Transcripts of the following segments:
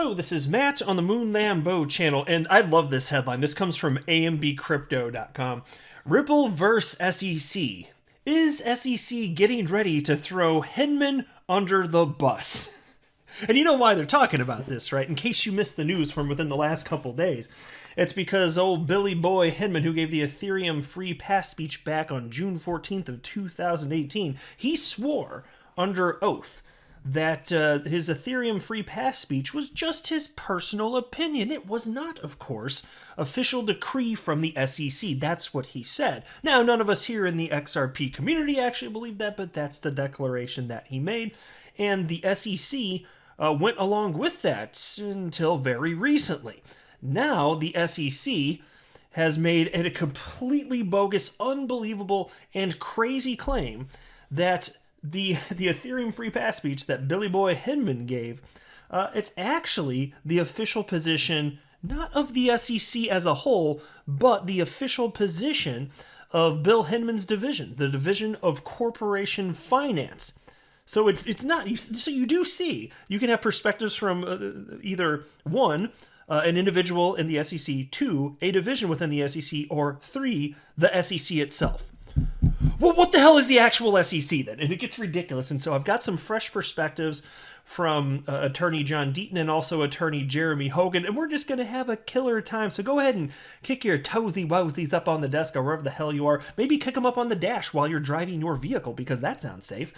Hello, this is Matt on the Moon Lambo channel, and I love this headline. This comes from ambcrypto.com. Ripple vs. SEC. Is SEC getting ready to throw Hinman under the bus? And you know why they're talking about this, right? In case you missed the news from within the last couple days. It's because old Billy Boy Hinman, who gave the Ethereum free pass speech back on June 14th of 2018, he swore under oath that his Ethereum free pass speech was just his personal opinion. It was not, of course, official decree from the SEC. That's what he said. Now, none of us here in the XRP community actually believe that, but that's the declaration that he made. And the SEC went along with that until very recently. Now, the SEC has made a completely bogus, unbelievable, and crazy claim that the Ethereum free pass speech that Billy Boy Hinman gave, it's actually the official position, not of the SEC as a whole, but the official position of Bill Hinman's division, the division of corporation finance. So it's not, so you do see, you can have perspectives from either one, an individual in the SEC, two, a division within the SEC, or three, the SEC itself. Well, what the hell is the actual SEC then? And it gets ridiculous. And so I've got some fresh perspectives from attorney John Deaton and also attorney Jeremy Hogan, and we're just going to have a killer time. So go ahead and kick your toesy-wosies up on the desk or wherever the hell you are. Maybe kick them up on the dash while you're driving your vehicle, because that sounds safe.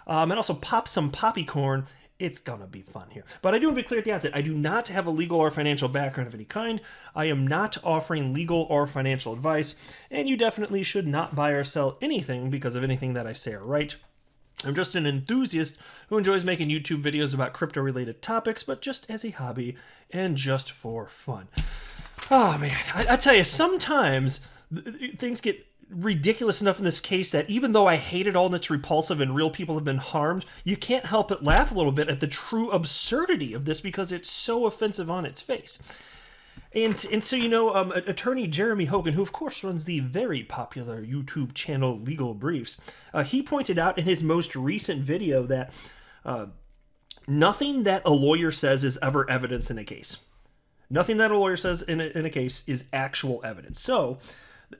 And also pop some poppycorn. It's gonna be fun here. But I do want to be clear at the outset, I do not have a legal or financial background of any kind. I am not offering legal or financial advice, and you definitely should not buy or sell anything because of anything that I say or write. I'm just an enthusiast who enjoys making YouTube videos about crypto-related topics, but just as a hobby and just for fun. Oh man, I tell you, sometimes things get ridiculous enough in this case that even though I hate it all and it's repulsive and real people have been harmed, you can't help but laugh a little bit at the true absurdity of this because it's so offensive on its face. And so, you know, attorney Jeremy Hogan, who of course runs the very popular YouTube channel Legal Briefs, he pointed out in his most recent video that nothing that a lawyer says is ever evidence in a case. Nothing that a lawyer says in a case is actual evidence. So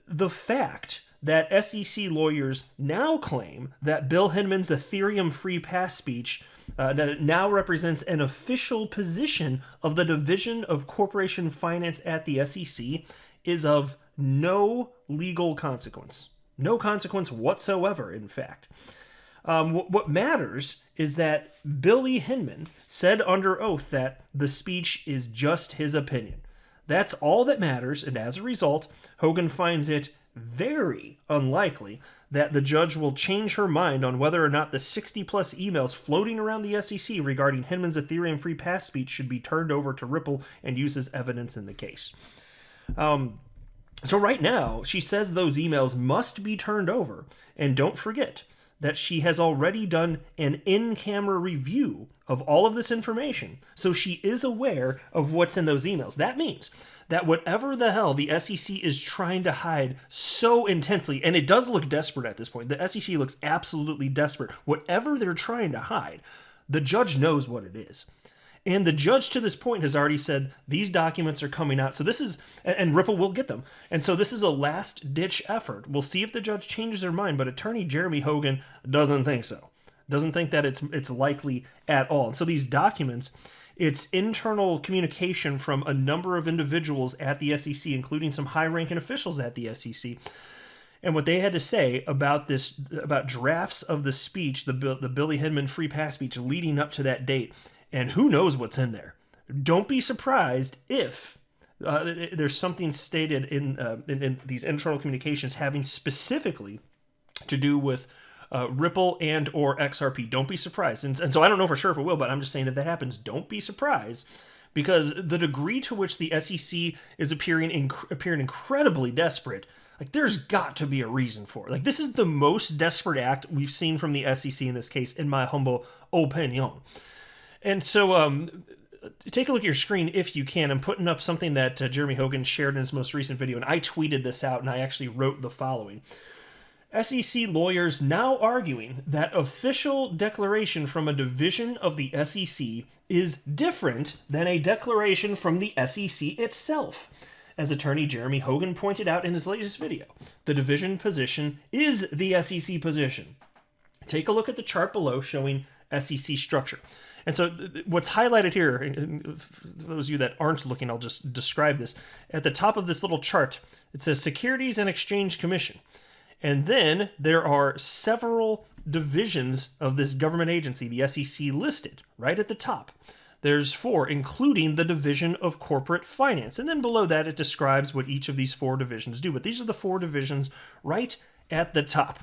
the fact that SEC lawyers now claim that Bill Hinman's Ethereum free pass speech that it now represents an official position of the Division of Corporation Finance at the SEC is of no legal consequence. No consequence whatsoever, in fact. What matters is that Billy Hinman said under oath that the speech is just his opinion. That's all that matters, and as a result, Hogan finds it very unlikely that the judge will change her mind on whether or not the 60-plus emails floating around the SEC regarding Hinman's Ethereum free pass speech should be turned over to Ripple and used as evidence in the case. So right now, she says those emails must be turned over, and don't forget that she has already done an in-camera review of all of this information, so she is aware of what's in those emails. That means that whatever the hell the SEC is trying to hide so intensely, and it does look desperate at this point, the SEC looks absolutely desperate. Whatever they're trying to hide, the judge knows what it is. And the judge to this point has already said these documents are coming out. So this is, and Ripple will get them. And so this is a last ditch effort. We'll see if the judge changes their mind, but attorney Jeremy Hogan doesn't think so. Doesn't think that it's likely at all. And so these documents, it's internal communication from a number of individuals at the SEC, including some high-ranking officials at the SEC. And what they had to say about this, about drafts of the speech, the Billy Hinman free pass speech leading up to that date. And who knows what's in there. Don't be surprised if there's something stated in these internal communications having specifically to do with Ripple and or XRP. Don't be surprised. And so I don't know for sure if it will, but I'm just saying if that happens, don't be surprised. Because the degree to which the SEC is appearing incredibly desperate, like there's got to be a reason for it. Like this is the most desperate act we've seen from the SEC in this case, in my humble opinion. And so take a look at your screen if you can. I'm putting up something that Jeremy Hogan shared in his most recent video, and I tweeted this out, and I actually wrote the following. SEC lawyers now arguing that official declaration from a division of the SEC is different than a declaration from the SEC itself. As attorney Jeremy Hogan pointed out in his latest video, the division position is the SEC position. Take a look at the chart below showing SEC structure. And so what's highlighted here, for those of you that aren't looking, I'll just describe this. At the top of this little chart, it says Securities and Exchange Commission. And then there are several divisions of this government agency, the SEC, listed right at the top. There's 4, including the Division of Corporate Finance. And then below that, it describes what each of these 4 divisions do. But these are the 4 divisions right at the top.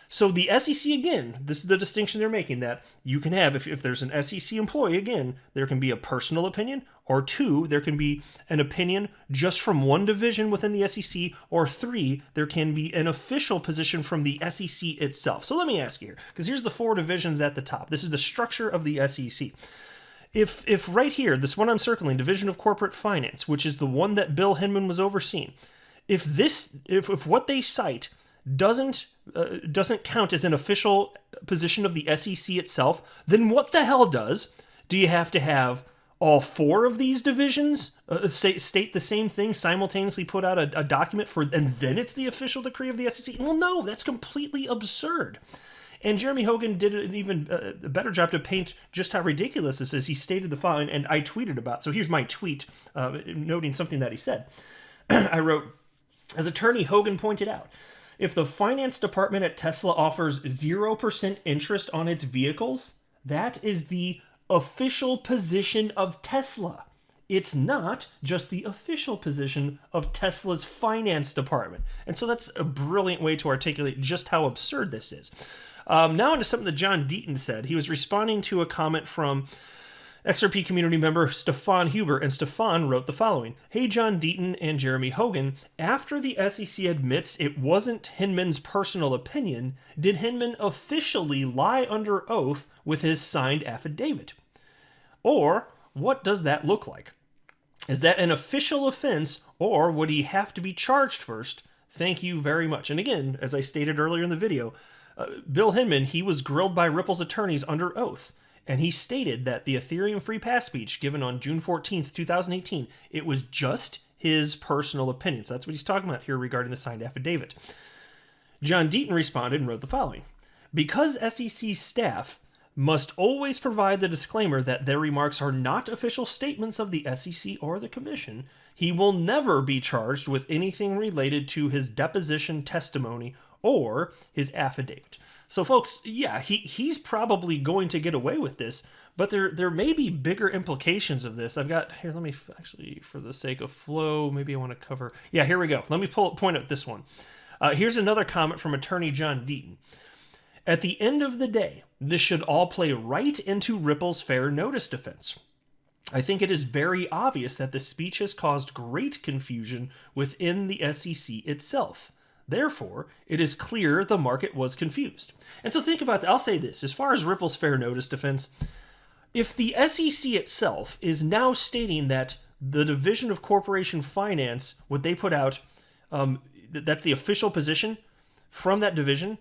So the SEC, again, this is the distinction they're making, that you can have, if there's an SEC employee, again, there can be a personal opinion, or 2, there can be an opinion just from one division within the SEC, or 3, there can be an official position from the SEC itself. So let me ask you here, because here's the 4 divisions at the top. This is the structure of the SEC. If right here, this one I'm circling, Division of Corporate Finance, which is the one that Bill Hinman was overseeing, if what they cite doesn't count as an official position of the SEC itself, then what the hell does? Do you have to have all 4 of these divisions state the same thing, simultaneously put out a document for, and then it's the official decree of the SEC? Well, no, that's completely absurd. And Jeremy Hogan did an even better job to paint just how ridiculous this is. He stated the following, and I tweeted about. So here's my tweet noting something that he said. I wrote, as attorney Hogan pointed out, if the finance department at Tesla offers 0% interest on its vehicles, that is the official position of Tesla. It's not just the official position of Tesla's finance department. And so that's a brilliant way to articulate just how absurd this is. Now into something that John Deaton said. He was responding to a comment from XRP community member Stefan Huber, and Stefan wrote the following. Hey, John Deaton and Jeremy Hogan, after the SEC admits it wasn't Hinman's personal opinion, did Hinman officially lie under oath with his signed affidavit? Or what does that look like? Is that an official offense, or would he have to be charged first? Thank you very much. And again, as I stated earlier in the video, Bill Hinman, he was grilled by Ripple's attorneys under oath, and he stated that the Ethereum Free Pass speech given on June 14th, 2018, it was just his personal opinion. So that's what he's talking about here regarding the signed affidavit. John Deaton responded and wrote the following. Because SEC staff must always provide the disclaimer that their remarks are not official statements of the SEC or the Commission, he will never be charged with anything related to his deposition testimony or his affidavit. So folks, yeah, he's probably going to get away with this, but there may be bigger implications of this. I've got, here, let me actually, for the sake of flow, maybe I want to cover, yeah, here we go. Let me point out this one. Here's another comment from attorney John Deaton. At the end of the day, this should all play right into Ripple's fair notice defense. I think it is very obvious that the speech has caused great confusion within the SEC itself. Therefore, it is clear the market was confused. And so think about that. I'll say this, as far as Ripple's fair notice defense, if the SEC itself is now stating that the Division of Corporation Finance, what they put out, that's the official position from that division,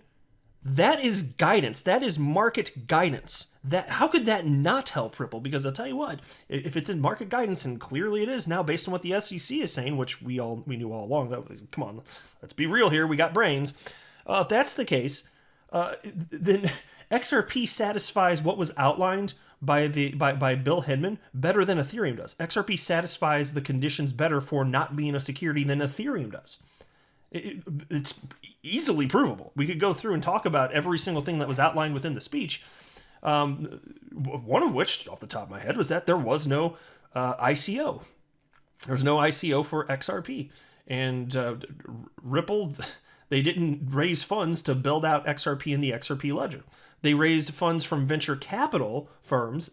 that is guidance. That is market guidance. How could that not help Ripple? Because I'll tell you what, if it's in market guidance, and clearly it is now based on what the SEC is saying, which we knew all along. Come on, let's be real here. We got brains. If that's the case, then XRP satisfies what was outlined by Bill Hinman better than Ethereum does. XRP satisfies the conditions better for not being a security than Ethereum does. It's easily provable. We could go through and talk about every single thing that was outlined within the speech. One of which, off the top of my head, was that there was no ICO. There was no ICO for XRP. And Ripple, they didn't raise funds to build out XRP in the XRP ledger. They raised funds from venture capital firms,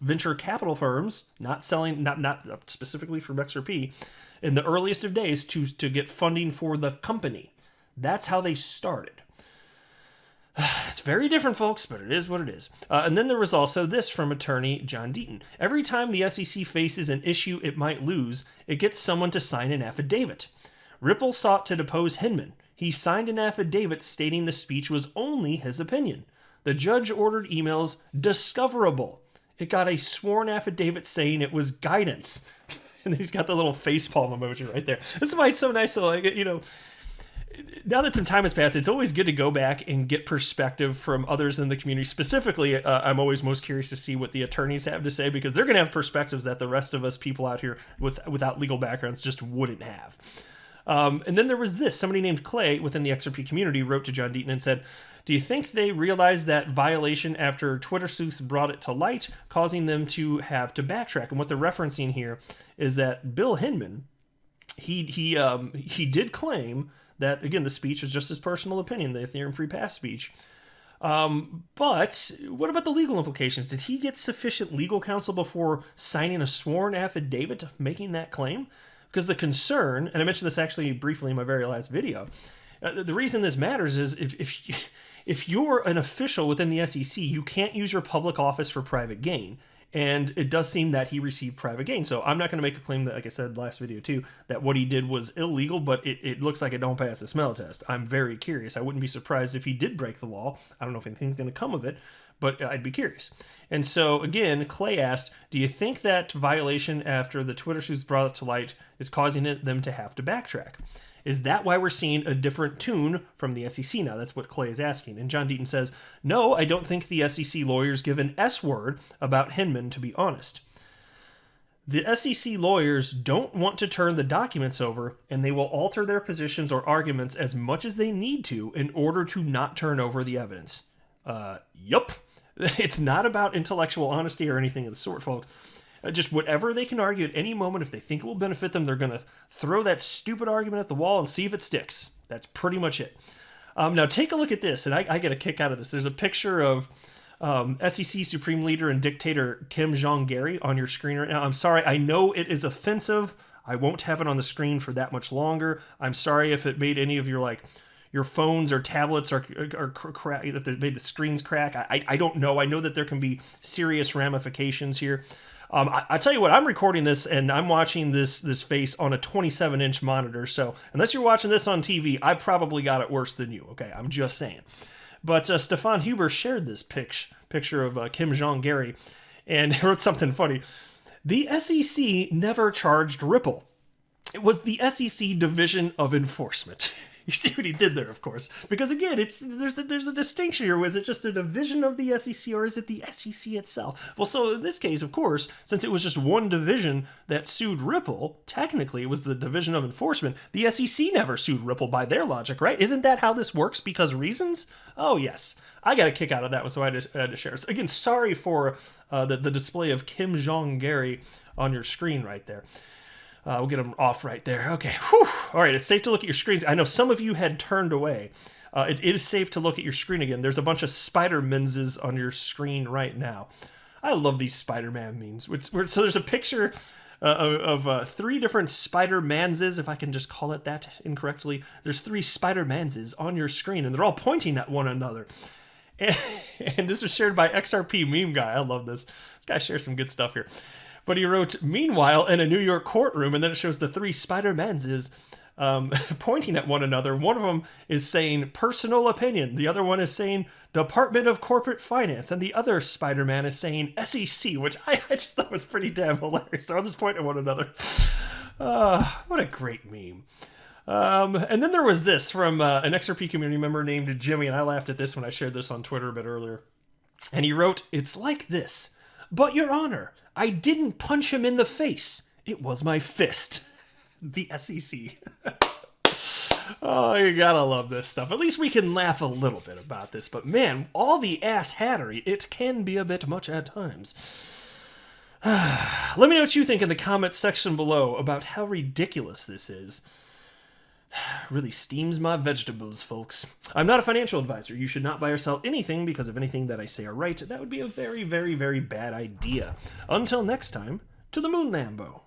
not specifically from XRP, in the earliest of days to get funding for the company. That's how they started. It's very different, folks, but it is what it is. And then there was also this from attorney John Deaton. Every time the SEC faces an issue it might lose, it gets someone to sign an affidavit. Ripple sought to depose Hinman. he signed an affidavit stating the speech was only his opinion. The judge ordered emails discoverable. It got a sworn affidavit saying it was guidance. And he's got the little facepalm emoji right there. This is why it's so nice to, like, you know, now that some time has passed, it's always good to go back and get perspective from others in the community. Specifically, I'm always most curious to see what the attorneys have to say, because they're going to have perspectives that the rest of us people out here without legal backgrounds just wouldn't have. And then there was this. Somebody named Clay within the XRP community wrote to John Deaton and said, do you think they realized that violation after Twitter sleuths brought it to light, causing them to have to backtrack? And what they're referencing here is that Bill Hinman, he did claim that, again, the speech was just his personal opinion, the Ethereum Free Pass speech. But what about the legal implications? Did he get sufficient legal counsel before signing a sworn affidavit making that claim? Because the concern, and I mentioned this actually briefly in my very last video, the reason this matters is if you're an official within the SEC, you can't use your public office for private gain. And it does seem that he received private gain. So I'm not going to make a claim that, like I said last video too, that what he did was illegal, but it looks like it don't pass the smell test. I'm very curious. I wouldn't be surprised if he did break the law. I don't know if anything's going to come of it, but I'd be curious. And so again, Clay asked, do you think that violation after the Twitter sleuths brought it to light is causing them to have to backtrack? Is that why we're seeing a different tune from the SEC now? That's what Clay is asking. And John Deaton says, no, I don't think the SEC lawyers give an S word about Hinman, to be honest. The SEC lawyers don't want to turn the documents over, and they will alter their positions or arguments as much as they need to in order to not turn over the evidence. Yup. It's not about intellectual honesty or anything of the sort, folks. Just whatever they can argue at any moment, if they think it will benefit them, they're going to throw that stupid argument at the wall and see if it sticks. That's pretty much it. Now take a look at this, and I get a kick out of this. There's a picture of SEC Supreme Leader and Dictator Kim Jong-Gary on your screen right now. I'm sorry, I know it is offensive. I won't have it on the screen for that much longer. I'm sorry if it made any of your your phones or tablets or crack, if they made the screens crack. I don't know. I know that there can be serious ramifications here. I tell you what, I'm recording this and I'm watching this face on a 27-inch monitor. So unless you're watching this on TV, I probably got it worse than you. Okay, I'm just saying. But Stefan Huber shared this picture of Kim Jong-Gary and wrote something funny. The SEC never charged Ripple. It was the SEC Division of Enforcement. You see what he did there, of course. Because again, there's a distinction here. Was it just a division of the SEC, or is it the SEC itself? Well, so in this case, of course, since it was just one division that sued Ripple, technically it was the Division of Enforcement. The SEC never sued Ripple by their logic, right? Isn't that how this works? Because reasons? Oh, yes. I got a kick out of that one, so I had to share. So again, sorry for the display of Kim Jong-Gary on your screen right there. We'll get them off right there. Okay. Whew. All right. It's safe to look at your screens. I know some of you had turned away. It is safe to look at your screen again. There's a bunch of Spider-Menses on your screen right now. I love these Spider-Man memes. So there's a picture of 3 different Spider-Manses, if I can just call it that incorrectly. There's 3 Spider-Manses on your screen, and they're all pointing at one another. And this was shared by XRP Meme Guy. I love this. This guy shares some good stuff here. But he wrote, meanwhile, in a New York courtroom, and then it shows the 3 Spider-Mans pointing at one another. One of them is saying personal opinion. The other one is saying Department of Corporate Finance. And the other Spider-Man is saying SEC, which I just thought was pretty damn hilarious. They're all just pointing at one another. What a great meme. And then there was this from an XRP community member named Jimmy, and I laughed at this when I shared this on Twitter a bit earlier. And he wrote, it's like this. But, Your Honor, I didn't punch him in the face. It was my fist. The SEC. Oh, you gotta love this stuff. At least we can laugh a little bit about this. But man, all the ass hattery, it can be a bit much at times. Let me know what you think in the comments section below about how ridiculous this is. Really steams my vegetables, folks. I'm not a financial advisor. You should not buy or sell anything because of anything that I say or write. That would be a very, very, very bad idea. Until next time, to the moon, Lambo.